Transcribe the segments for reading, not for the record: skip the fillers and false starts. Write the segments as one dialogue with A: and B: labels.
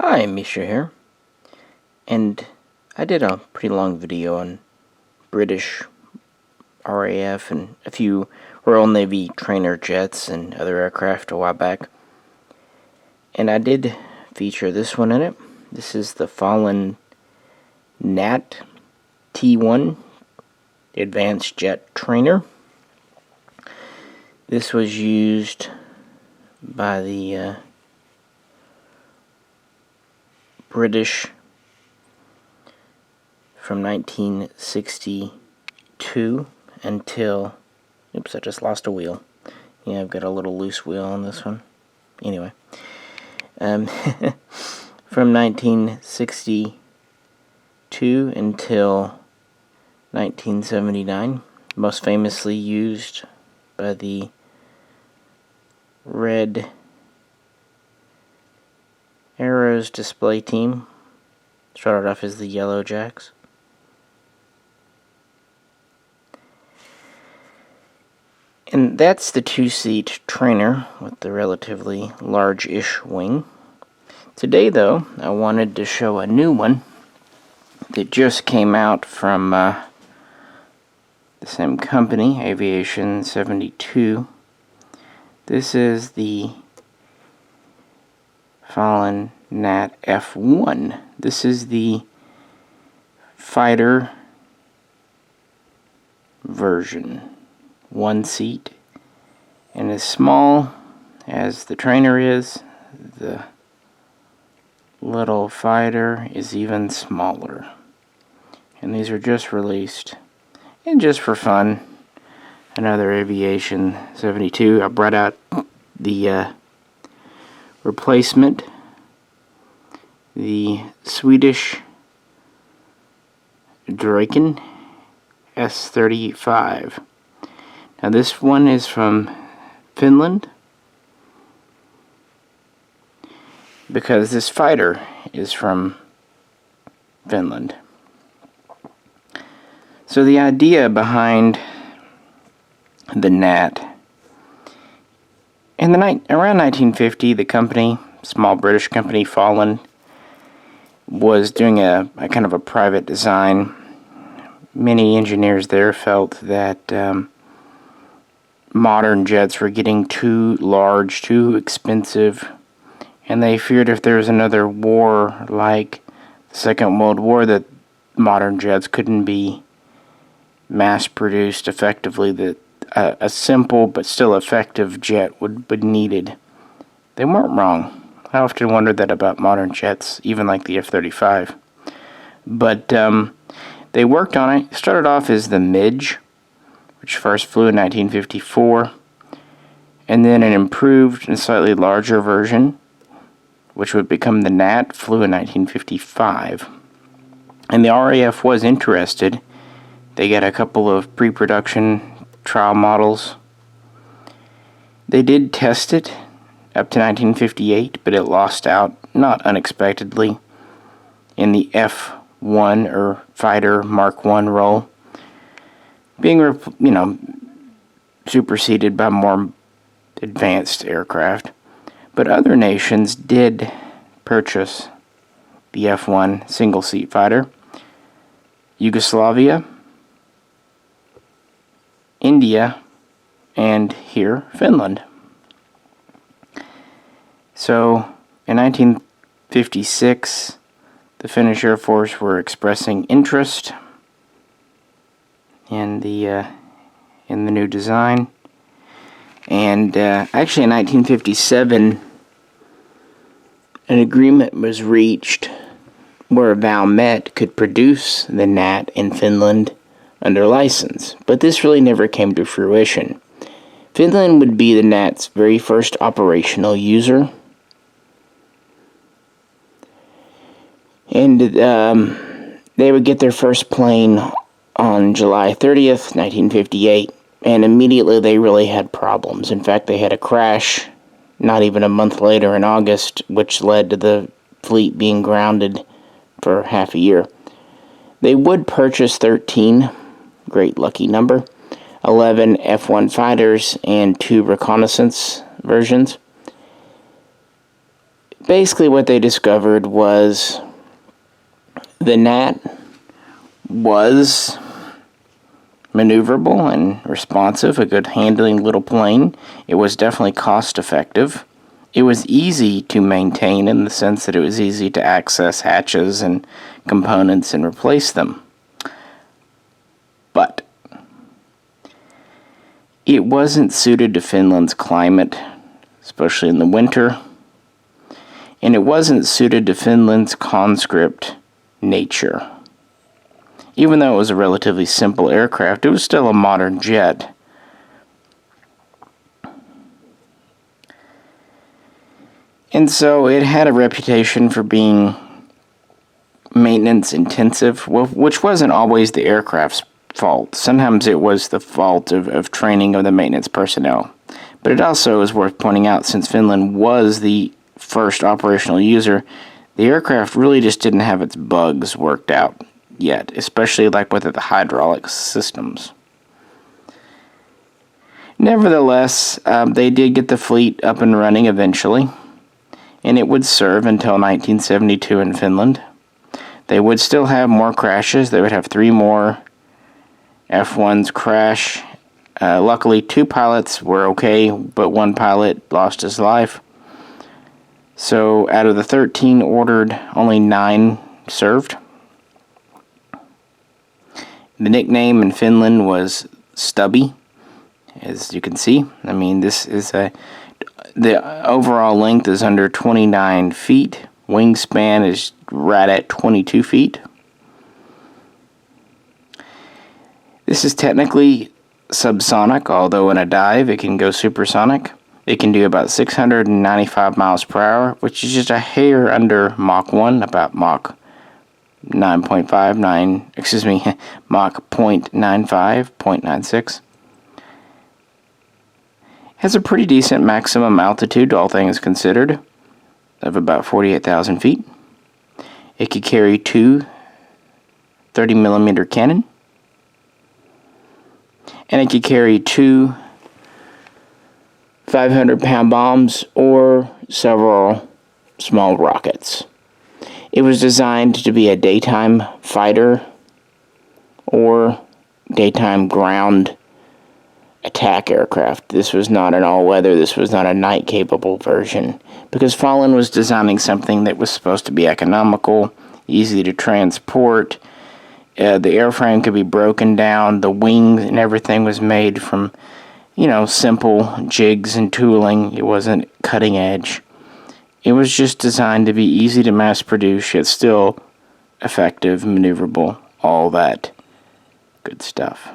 A: Hi, Misha here, and I did a pretty long video on British RAF and a few Royal Navy trainer jets and other aircraft a while back, and I did feature this one in it. This is the Folland Gnat T1 Advanced Jet Trainer. This was used by the British from 1962 until, oops, I just lost a wheel. Yeah, I've got a little loose wheel on this one. Anyway, from 1962 until 1979, most famously used by the Red Arrows display team. Started off as the Yellow Jacks. And that's the two-seat trainer with the relatively large-ish wing. Today, though, I wanted to show a new one that just came out from the same company, Aviation72. This is the Folland Gnat F.1. This is the fighter version. One seat. And as small as the trainer is, the little fighter is even smaller. And these are just released. And just for fun, another Aviation 72. I brought out the replacement, the Swedish Aiken S35. Now this one is from Finland, because this fighter is from Finland. So the idea behind the Gnat, around 1950, the company, small British company, Folland, was doing a kind of a private design. Many engineers there felt that modern jets were getting too large, too expensive, and they feared if there was another war like the Second World War that modern jets couldn't be mass-produced effectively, that a simple but still effective jet would be needed. They weren't wrong. I often wondered that about modern jets, even like the F-35. But they worked on it. It started off as the Midge, which first flew in 1954, and then an improved and slightly larger version, which would become the Gnat, flew in 1955. And the RAF was interested. They got a couple of pre-production trial models. They did test it up to 1958, but it lost out, not unexpectedly, in the F.1 or Fighter Mark I role, being, superseded by more advanced aircraft. But other nations did purchase the F.1 single-seat fighter. Yugoslavia, India, and here, Finland. So, in 1956, the Finnish Air Force were expressing interest in the new design. And actually in 1957, an agreement was reached where Valmet could produce the Gnat in Finland under license, but this really never came to fruition. Finland would be the Gnat's very first operational user, and they would get their first plane on July 30th, 1958, and immediately they really had problems. In fact, they had a crash not even a month later in August, which led to the fleet being grounded for half a year. They would purchase 13, great lucky number, 11 F.1 fighters and 2 reconnaissance versions. basically what they discovered was the Gnat was maneuverable and responsive, a good handling little plane. It was definitely cost effective. It was easy to maintain in the sense that it was easy to access hatches and components and replace them. But it wasn't suited to Finland's climate, especially in the winter, and it wasn't suited to Finland's conscript nature. Even though it was a relatively simple aircraft, it was still a modern jet. And so it had a reputation for being maintenance intensive, which wasn't always the aircraft's fault. Sometimes it was the fault of training of the maintenance personnel. But it also is worth pointing out, since Finland was the first operational user, the aircraft really just didn't have its bugs worked out yet, especially like with the hydraulic systems. Nevertheless, they did get the fleet up and running eventually, and it would serve until 1972 in Finland. They would still have more crashes. They would have 3 more F.1s crash. Luckily, 2 pilots were okay, but 1 pilot lost his life. So out of the 13 ordered, only 9 served. The nickname in Finland was Stubby, as you can see. I mean, this is the overall length is under 29 feet. Wingspan is right at 22 feet. This is technically subsonic, although in a dive it can go supersonic. It can do about 695 miles per hour, which is just a hair under Mach 1, about Mach 9.59, Mach 0.95, 0.96. Has a pretty decent maximum altitude, all things considered, of about 48,000 feet. It could carry 2 30mm cannon, and it could carry 2 500-pound bombs or several small rockets. It was designed to be a daytime fighter or daytime ground attack aircraft. This was not an all-weather, this was not a night-capable version, because Folland was designing something that was supposed to be economical, easy to transport. The airframe could be broken down, the wings and everything was made from, simple jigs and tooling. It wasn't cutting edge. It was just designed to be easy to mass produce, yet still effective, maneuverable, all that good stuff.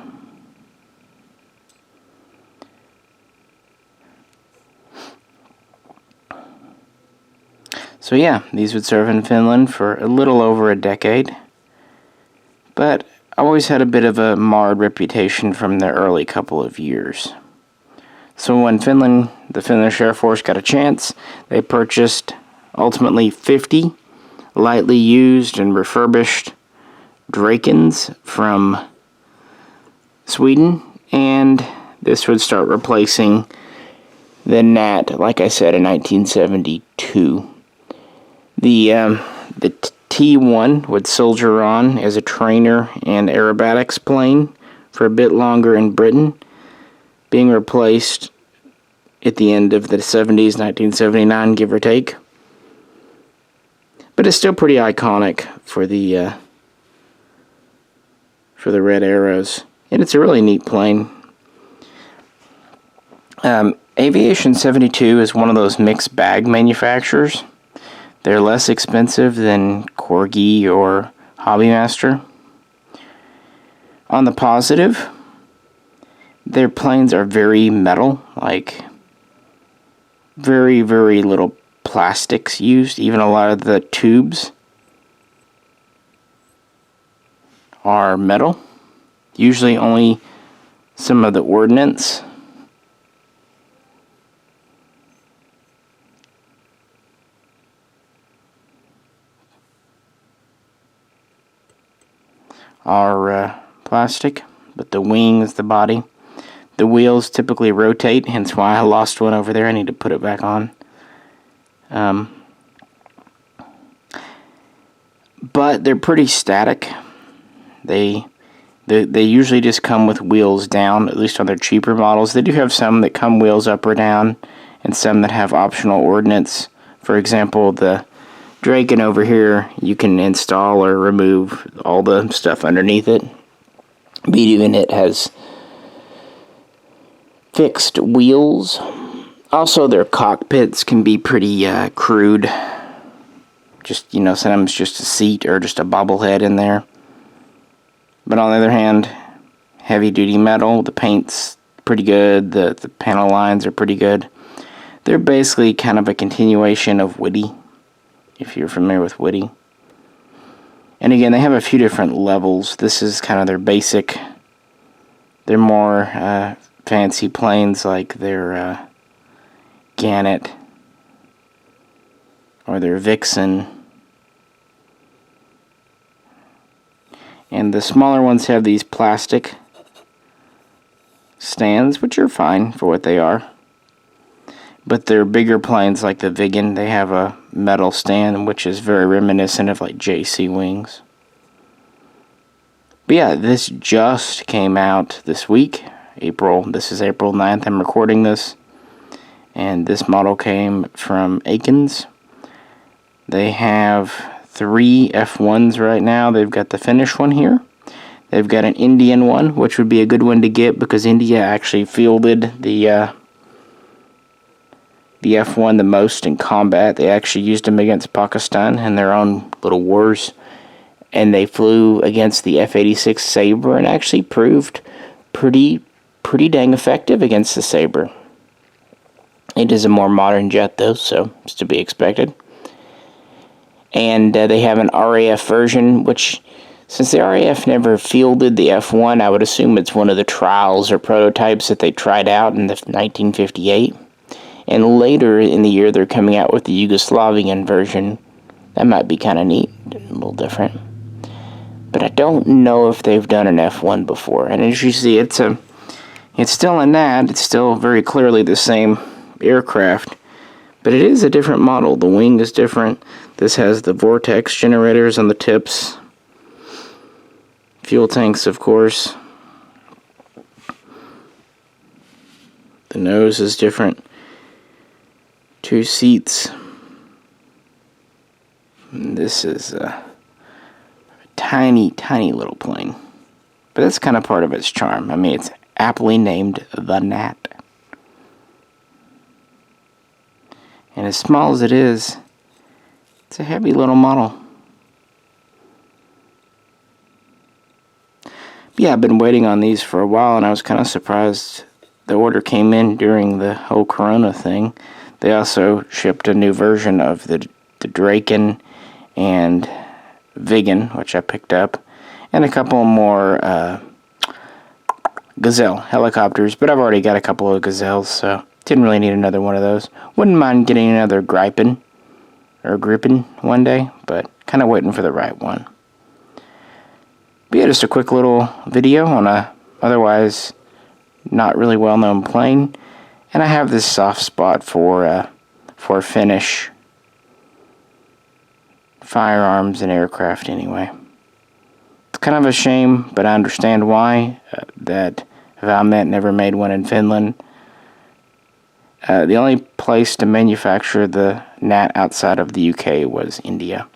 A: So yeah, these would serve in Finland for a little over a decade, but always had a bit of a marred reputation from the early couple of years. So when the Finnish Air Force got a chance, they purchased ultimately 50 lightly used and refurbished Drakens from Sweden, and this would start replacing the Gnat, like I said, in 1972. The T-1 would soldier on as a trainer and aerobatics plane for a bit longer in Britain, being replaced at the end of the 70s, 1979, give or take. But it's still pretty iconic for the red arrows, and it's a really neat plane. Aviation72 is one of those mixed bag manufacturers. They're less expensive than Corgi or Hobbymaster. On the positive, their planes are very metal, like very, very little plastics used. Even a lot of the tubes are metal. Usually only some of the ordnance. Are plastic, but the wings, the body, the wheels typically rotate, hence why I lost one over there. I need to put it back on. but they're pretty static. They usually just come with wheels down, at least on their cheaper models. They do have some that come wheels up or down, and some that have optional ordnance. For example, the Aiken over here, you can install or remove all the stuff underneath it. But even it has fixed wheels. Also, their cockpits can be pretty crude. Just, sometimes just a seat or just a bobblehead in there. But on the other hand, heavy-duty metal, the paint's pretty good, the panel lines are pretty good. They're basically kind of a continuation of Whitty, if you're familiar with Whitty. And again, they have a few different levels. This is kind of their basic. They're more fancy planes like their Gnat or their Vixen. And the smaller ones have these plastic stands, which are fine for what they are. But their bigger planes, like the Viggen, they have a metal stand, which is very reminiscent of like JC wings. But yeah, this just came out this week, This is April 9th, I'm recording this. And this model came from Aiken's. They have 3 F1s right now. They've got the Finnish one here. They've got an Indian one, which would be a good one to get because India actually fielded the F1 the most in combat. They actually used them against Pakistan in their own little wars. And they flew against the F-86 Sabre and actually proved pretty dang effective against the Sabre. It is a more modern jet though, so it's to be expected. And they have an RAF version, which, since the RAF never fielded the F1, I would assume it's one of the trials or prototypes that they tried out in 1958. And later in the year, they're coming out with the Yugoslavian version. That might be kind of neat, a little different. But I don't know if they've done an F1 before. And as you see, it's still a Gnat. It's still very clearly the same aircraft. But it is a different model. The wing is different. This has the vortex generators on the tips. Fuel tanks, of course. The nose is different. 2 seats. And this is a tiny, tiny little plane. But that's kind of part of its charm. I mean, it's aptly named the Gnat. And as small as it is, it's a heavy little model. But yeah, I've been waiting on these for a while, and I was kind of surprised the order came in during the whole Corona thing. They also shipped a new version of the Aiken and Viggen, which I picked up, and a couple more Gazelle helicopters, but I've already got a couple of Gazelles, so didn't really need another one of those. Wouldn't mind getting another Gripen one day, but kind of waiting for the right one. But yeah, just a quick little video on a otherwise not really well-known plane, and I have this soft spot for Finnish firearms and aircraft anyway. It's kind of a shame, but I understand why, that Valmet never made one in Finland. The only place to manufacture the Gnat outside of the UK was India.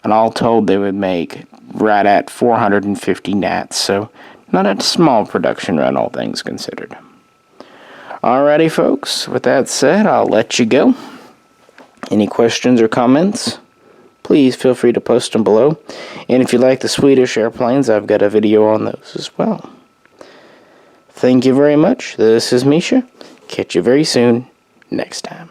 A: And all told, they would make right at 450 Gnats, so not a small production run, all things considered. Alrighty, folks, with that said, I'll let you go. Any questions or comments? Please feel free to post them below. And if you like the Swedish airplanes, I've got a video on those as well. Thank you very much. This is Misha. Catch you very soon next time.